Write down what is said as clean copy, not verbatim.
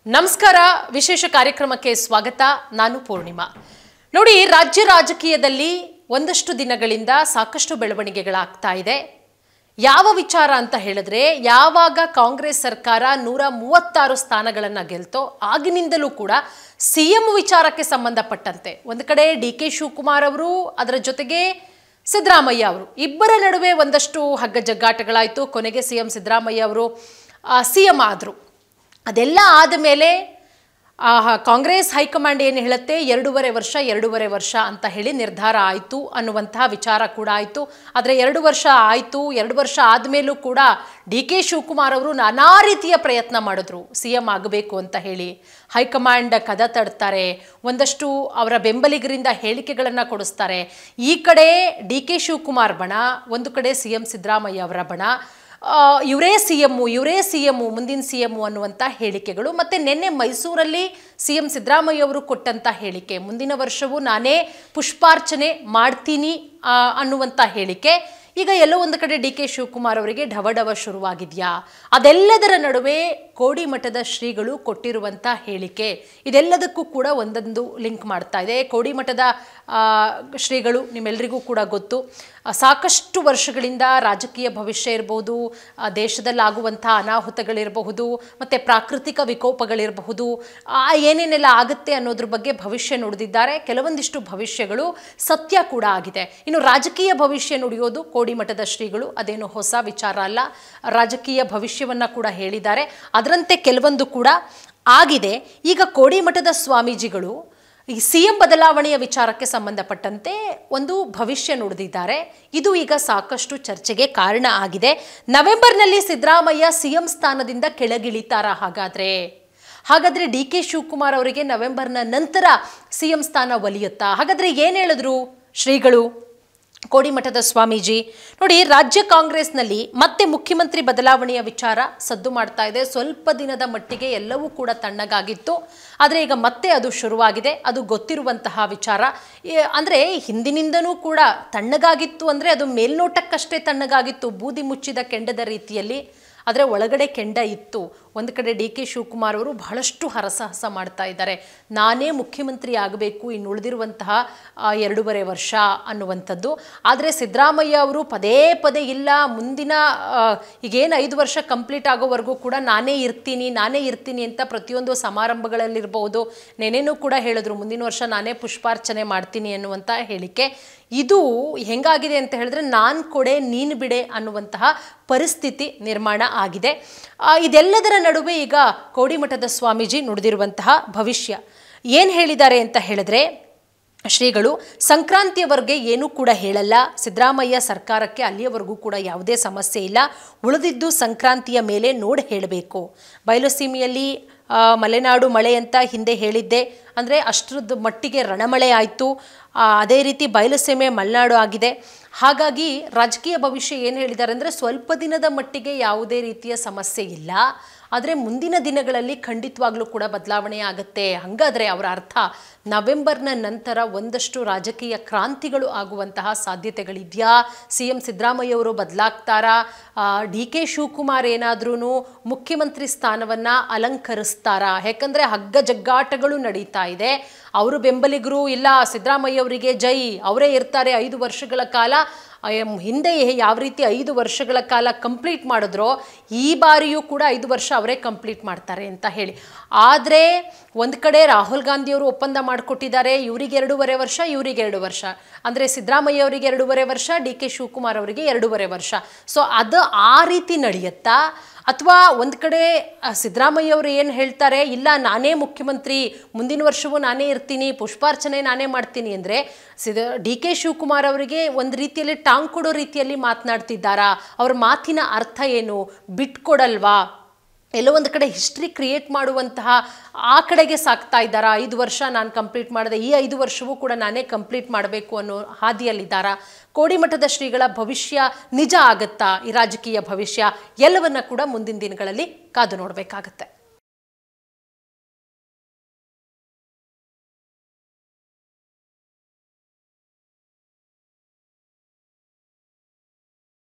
ನಮಸ್ಕಾರ ವಿಶೇಷ ಕಾರ್ಯಕ್ರಮಕ್ಕೆ ಸ್ವಾಗತ ನಾನು ಪೂರ್ಣಿಮಾ ನೋಡಿ ರಾಜ್ಯ ರಾಜಕೀಯದಲ್ಲಿ ಒಂದಷ್ಟು ದಿನಗಳಿಂದ ಸಾಕಷ್ಟು ಬೆಳವಣಿಗೆಗಳಾಗ್ತಾ ಇದೆ ಯಾವ ವಿಚಾರ ಅಂತ ಹೇಳಿದ್ರೆ ಯಾವಾಗ ಕಾಂಗ್ರೆಸ್ ಸರ್ಕಾರ 136 ಸ್ಥಾನಗಳನ್ನು ಗೆಲ್ತೋ ಆಗಿನಿಂದಲೂ ಕೂಡ ಸಿಎಂ ವಿಚಾರಕ್ಕೆ ಸಂಬಂಧಪಟ್ಟಂತೆ ಒಂದು ಕಡೆ ಡಿ.ಕೆ. ಶಿವಕುಮಾರ್ ಅವರು ಅದರ ಜೊತೆಗೆ ಸಿದ್ದರಾಮಯ್ಯ ಅವರು ಇಬ್ಬರ ನಡುವೆ ಒಂದಷ್ಟು ಹಗ್ಗ ಜಗ್ಗಾಟಗಳಾಯಿತು ಕೊನೆಗೆ ಸಿಎಂ ಸಿದ್ದರಾಮಯ್ಯ ಅವರು ಸಿಎಂ ಆದರು ಅದೆಲ್ಲ ಆದಮೇಲೆ ಕಾಂಗ್ರೆಸ್ ಹೈಕಮಾಂಡ್ ಏನು ಹೇಳುತ್ತೆ 2.5 ವರ್ಷ ಅಂತ ಹೇಳಿ ನಿರ್ಧಾರ ಆಯಿತು ಅನ್ನುವಂತಹ ವಿಚಾರ ಕೂಡ ಆಯಿತು ಆದರೆ 2 ವರ್ಷ ಆಯಿತು 2 ವರ್ಷ ಆದಮೇಲೂ ಕೂಡ ಡಿ.ಕೆ. ಶಿವಕುಮಾರ್ ಅವರು ನಾನಾ ರೀತಿಯ ಪ್ರಯತ್ನ ಮಾಡಿದ್ರು ಸಿಎಂ ಆಗಬೇಕು ಅಂತ ಹೇಳಿ ಹೈಕಮಾಂಡ್ ಕದ ತಡ್ತಾರೆ ಒಂದಷ್ಟು ಅವರ ಬೆಂಬಲಿಗರಿಂದ ಹೇಳಿಕೆಗಳನ್ನು ಕೊಡಿಸ್ತಾರೆ ಈ ಕಡೆ ಡಿ.ಕೆ. ಶಿವಕುಮಾರ್ ಬಣ ಒಂದು ಕಡೆ ಸಿಎಂ ಸಿದ್ದರಾಮಯ್ಯ ಅವರ ಬಣ ಇವರೇ ಸಿಎಂ ಮುಂದಿನ ಸಿಎಂ ಅನ್ನುವಂಥ ಹೇಳಿಕೆಗಳು ಮತ್ತು ನಿನ್ನೆ ಮೈಸೂರಲ್ಲಿ ಸಿಎಂ ಸಿದ್ದರಾಮಯ್ಯ ಅವರು ಕೊಟ್ಟಂಥ ಹೇಳಿಕೆ ಮುಂದಿನ ವರ್ಷವೂ ನಾನೇ ಪುಷ್ಪಾರ್ಚನೆ ಮಾಡ್ತೀನಿ ಅನ್ನುವಂಥ ಹೇಳಿಕೆ ಈಗ ಎಲ್ಲೋ ಒಂದು ಕಡೆ ಡಿ.ಕೆ. ಶಿವಕುಮಾರ್ ಅವರಿಗೆ ಢವಢವ ಶುರುವಾಗಿದೆಯಾ ಅದೆಲ್ಲದರ ನಡುವೆ ಕೋಡಿಮಠದ ಶ್ರೀಗಳು ಕೊಟ್ಟಿರುವಂಥ ಹೇಳಿಕೆ ಇದೆಲ್ಲದಕ್ಕೂ ಕೂಡ ಒಂದೊಂದು ಲಿಂಕ್ ಮಾಡ್ತಾ ಇದೆ ಕೋಡಿಮಠದ ಶ್ರೀಗಳು ನಿಮ್ಮೆಲ್ಲರಿಗೂ ಕೂಡ ಗೊತ್ತು ಸಾಕಷ್ಟು ವರ್ಷಗಳಿಂದ ರಾಜಕೀಯ ಭವಿಷ್ಯ ಇರಬಹುದು ದೇಶದಲ್ಲಾಗುವಂಥ ಅನಾಹುತಗಳಿರಬಹುದು ಮತ್ತು ಪ್ರಾಕೃತಿಕ ವಿಕೋಪಗಳಿರಬಹುದು ಏನೇನೆಲ್ಲ ಆಗುತ್ತೆ ಅನ್ನೋದ್ರ ಬಗ್ಗೆ ಭವಿಷ್ಯ ನುಡಿದಿದ್ದಾರೆ ಕೆಲವೊಂದಿಷ್ಟು ಭವಿಷ್ಯಗಳು ಸತ್ಯ ಕೂಡ ಆಗಿದೆ ಇನ್ನು ರಾಜಕೀಯ ಭವಿಷ್ಯ ನುಡಿಯೋದು ಕೋಡಿಮಠದ ಶ್ರೀಗಳು ಅದೇನು ಹೊಸ ವಿಚಾರ ಅಲ್ಲ ರಾಜಕೀಯ ಭವಿಷ್ಯವನ್ನು ಕೂಡ ಹೇಳಿದ್ದಾರೆ ಅದರಂತೆ ಕೆಲವೊಂದು ಕೂಡ ಆಗಿದೆ ಈಗ ಕೋಡಿಮಠದ ಸ್ವಾಮೀಜಿಗಳು ಈ ಸಿಎಂ ಬದಲಾವಣೆಯ ವಿಚಾರಕ್ಕೆ ಸಂಬಂಧಪಟ್ಟಂತೆ ಒಂದು ಭವಿಷ್ಯ ನುಡಿದಿದ್ದಾರೆ ಇದು ಈಗ ಸಾಕಷ್ಟು ಚರ್ಚೆಗೆ ಕಾರಣ ಆಗಿದೆ ನವೆಂಬರ್ನಲ್ಲಿ ಸಿದ್ದರಾಮಯ್ಯ ಸಿಎಂ ಸ್ಥಾನದಿಂದ ಕೆಳಗಿಳಿತಾರಾ ಹಾಗಾದ್ರೆ ಡಿ.ಕೆ. ಶಿವಕುಮಾರ್ ಅವರಿಗೆ ನವೆಂಬರ್ನ ನಂತರ ಸಿಎಂ ಸ್ಥಾನ ಒಲಿಯುತ್ತಾ ಹಾಗಾದ್ರೆ ಏನು ಹೇಳಿದ್ರು ಶ್ರೀಗಳು ಕೋಡಿಮಠದ ಸ್ವಾಮೀಜಿ ನೋಡಿ ರಾಜ್ಯ ಕಾಂಗ್ರೆಸ್ನಲ್ಲಿ ಮತ್ತೆ ಮುಖ್ಯಮಂತ್ರಿ ಬದಲಾವಣೆಯ ವಿಚಾರ ಸದ್ದು ಮಾಡ್ತಾ ಇದೆ ಸ್ವಲ್ಪ ದಿನದ ಮಟ್ಟಿಗೆ ಎಲ್ಲವೂ ಕೂಡ ತಣ್ಣಗಾಗಿತ್ತು ಆದರೆ ಈಗ ಮತ್ತೆ ಅದು ಶುರುವಾಗಿದೆ ಅದು ಗೊತ್ತಿರುವಂತಹ ವಿಚಾರ ಅಂದರೆ ಹಿಂದಿನಿಂದನೂ ಕೂಡ ತಣ್ಣಗಾಗಿತ್ತು ಅಂದರೆ ಅದು ಮೇಲ್ನೋಟಕ್ಕಷ್ಟೇ ತಣ್ಣಗಾಗಿತ್ತು ಬೂದಿ ಮುಚ್ಚಿದ ಕೆಂಡದ ರೀತಿಯಲ್ಲಿ ಆದರೆ ಒಳಗಡೆ ಕೆಂಡ ಇತ್ತು ಒಂದು ಕಡೆ ಡಿ.ಕೆ. ಶಿವಕುಮಾರ್ ಅವರು ಬಹಳಷ್ಟು ಹರಸಾಹಸ ಮಾಡ್ತಾ ಇದ್ದಾರೆ ನಾನೇ ಮುಖ್ಯಮಂತ್ರಿ ಆಗಬೇಕು ಇನ್ನು ಉಳಿದಿರುವಂತಹ 2.5 ವರ್ಷ ಅನ್ನುವಂಥದ್ದು ಆದರೆ ಸಿದ್ದರಾಮಯ್ಯ ಅವರು ಪದೇ ಪದೇ ಇಲ್ಲ ಮುಂದಿನ ಈಗೇನು 5 ವರ್ಷ ಕಂಪ್ಲೀಟ್ ಆಗೋವರೆಗೂ ಕೂಡ ನಾನೇ ಇರ್ತೀನಿ ಅಂತ ಪ್ರತಿಯೊಂದು ಸಮಾರಂಭಗಳಲ್ಲಿರಬಹುದು ನೆನೇನೂ ಕೂಡ ಹೇಳಿದ್ರು ಮುಂದಿನ ವರ್ಷ ನಾನೇ ಪುಷ್ಪಾರ್ಚನೆ ಮಾಡ್ತೀನಿ ಅನ್ನುವಂಥ ಹೇಳಿಕೆ ಇದು ಹೆಂಗಾಗಿದೆ ಅಂತ ಹೇಳಿದ್ರೆ ನಾನು ಕೊಡೆ ನೀನು ಬಿಡೆ ಅನ್ನುವಂತಹ ಪರಿಸ್ಥಿತಿ ನಿರ್ಮಾಣ ಆಗಿದೆ ಇದೆಲ್ಲದರ ನಡುವೆ ಈಗ ಕೋಡಿಮಠದ ಸ್ವಾಮೀಜಿ ನುಡಿದಿರುವಂತಹ ಭವಿಷ್ಯ ಏನು ಹೇಳಿದ್ದಾರೆ ಅಂತ ಹೇಳಿದ್ರೆ ಶ್ರೀಗಳು ಸಂಕ್ರಾಂತಿಯವರೆಗೆ ಏನೂ ಕೂಡ ಹೇಳಲ್ಲ ಸಿದ್ದರಾಮಯ್ಯ ಸರ್ಕಾರಕ್ಕೆ ಅಲ್ಲಿಯವರೆಗೂ ಕೂಡ ಯಾವುದೇ ಸಮಸ್ಯೆ ಇಲ್ಲ ಉಳಿದಿದ್ದು ಸಂಕ್ರಾಂತಿಯ ಮೇಲೆ ನೋಡಿ ಹೇಳಬೇಕು ಬಯಲುಸೀಮೆಯಲ್ಲಿ ಮಲೆನಾಡು ಮಳೆ ಅಂತ ಹಿಂದೆ ಹೇಳಿದ್ದೆ ಅಂದರೆ ಅಷ್ಟರದ್ದು ಮಟ್ಟಿಗೆ ರಣಮಳೆ ಆಯಿತು ಅದೇ ರೀತಿ ಬಯಲುಸೀಮೆ ಮಲೆನಾಡು ಆಗಿದೆ ಹಾಗಾಗಿ ರಾಜಕೀಯ ಭವಿಷ್ಯ ಏನು ಹೇಳಿದ್ದಾರೆ ಅಂದರೆ ಸ್ವಲ್ಪ ದಿನದ ಮಟ್ಟಿಗೆ ಯಾವುದೇ ರೀತಿಯ ಸಮಸ್ಯೆ ಇಲ್ಲ ಆದರೆ ಮುಂದಿನ ದಿನಗಳಲ್ಲಿ ಖಂಡಿತವಾಗ್ಲೂ ಕೂಡ ಬದಲಾವಣೆ ಆಗುತ್ತೆ ಹಾಗಾದರೆ ಅವರ ಅರ್ಥ ನವೆಂಬರ್ನ ನಂತರ ಒಂದಷ್ಟು ರಾಜಕೀಯ ಕ್ರಾಂತಿಗಳು ಆಗುವಂತಹ ಸಾಧ್ಯತೆಗಳಿದೆಯಾ ಸಿಎಂ ಸಿದ್ದರಾಮಯ್ಯ ಅವರು ಬದಲಾಗ್ತಾರಾ ಡಿ.ಕೆ. ಶಿವಕುಮಾರ್ ಏನಾದ್ರೂ ಮುಖ್ಯಮಂತ್ರಿ ಸ್ಥಾನವನ್ನು ಅಲಂಕರಿಸ್ತಾರಾ ಯಾಕಂದರೆ ಹಗ್ಗ ಜಗ್ಗಾಟಗಳು ನಡೀತಾ ಇದೆ ಅವರು ಬೆಂಬಲಿಗರು ಇಲ್ಲ ಸಿದ್ದರಾಮಯ್ಯ ಅವರಿಗೆ ಜೈ ಅವರೇ ಇರ್ತಾರೆ 5 ವರ್ಷಗಳ ಕಾಲ ಹಿಂದೆ ಯಾವ ರೀತಿ 5 ವರ್ಷಗಳ ಕಾಲ ಕಂಪ್ಲೀಟ್ ಮಾಡಿದ್ರೋ ಈ ಬಾರಿಯೂ ಕೂಡ 5 ವರ್ಷ ಅವರೇ ಕಂಪ್ಲೀಟ್ ಮಾಡ್ತಾರೆ ಅಂತ ಹೇಳಿ ಆದರೆ ಒಂದು ಕಡೆ ರಾಹುಲ್ ಗಾಂಧಿಯವರು ಒಪ್ಪಂದ ಮಾಡಿಕೊಟ್ಟಿದ್ದಾರೆ ಇವರಿಗೆ 2.5 ವರ್ಷ ಇವರಿಗೆ 2 ವರ್ಷ ಅಂದರೆ ಸಿದ್ದರಾಮಯ್ಯ ಅವರಿಗೆ 2.5 ವರ್ಷ ಡಿ.ಕೆ. ಶಿವಕುಮಾರ್ ಅವರಿಗೆ 2.5 ವರ್ಷ ಸೊ ಅದು ಆ ರೀತಿ ನಡೆಯುತ್ತಾ ಅಥವಾ ಒಂದು ಕಡೆ ಸಿದ್ದರಾಮಯ್ಯ ಅವರು ಏನು ಹೇಳ್ತಾರೆ ಇಲ್ಲ ನಾನೇ ಮುಖ್ಯಮಂತ್ರಿ ಮುಂದಿನ ವರ್ಷವೂ ನಾನೇ ಇರ್ತೀನಿ ಪುಷ್ಪಾರ್ಚನೆ ನಾನೇ ಮಾಡ್ತೀನಿ ಅಂದರೆ ಡಿ.ಕೆ. ಶಿವಕುಮಾರ್ ಅವರಿಗೆ ಒಂದು ರೀತಿಯಲ್ಲಿ ಟಾಂಗ್ ಕೊಡೋ ರೀತಿಯಲ್ಲಿ ಮಾತನಾಡ್ತಿದ್ದಾರಾ ಅವ್ರ ಮಾತಿನ ಅರ್ಥ ಏನು ಬಿಟ್ಕೊಡಲ್ವಾ ಎಲ್ಲೋ ಒಂದು ಕಡೆ ಹಿಸ್ಟ್ರಿ ಕ್ರಿಯೇಟ್ ಮಾಡುವಂತಹ ಆ ಕಡೆಗೆ ಸಾಕ್ತಾ ಇದ್ದಾರಾ 5 ವರ್ಷ ನಾನು ಕಂಪ್ಲೀಟ್ ಮಾಡಿದೆ ಈ 5 ವರ್ಷವೂ ಕೂಡ ನಾನೇ ಕಂಪ್ಲೀಟ್ ಮಾಡಬೇಕು ಅನ್ನೋ ಹಾದಿಯಲ್ಲಿದ್ದಾರಾ ಕೋಡಿಮಠದ ಶ್ರೀಗಳ ಭವಿಷ್ಯ ನಿಜ ಆಗುತ್ತಾ ಈ ರಾಜಕೀಯ ಭವಿಷ್ಯ ಎಲ್ಲವನ್ನ ಕೂಡ ಮುಂದಿನ ದಿನಗಳಲ್ಲಿ ಕಾದು ನೋಡಬೇಕಾಗತ್ತೆ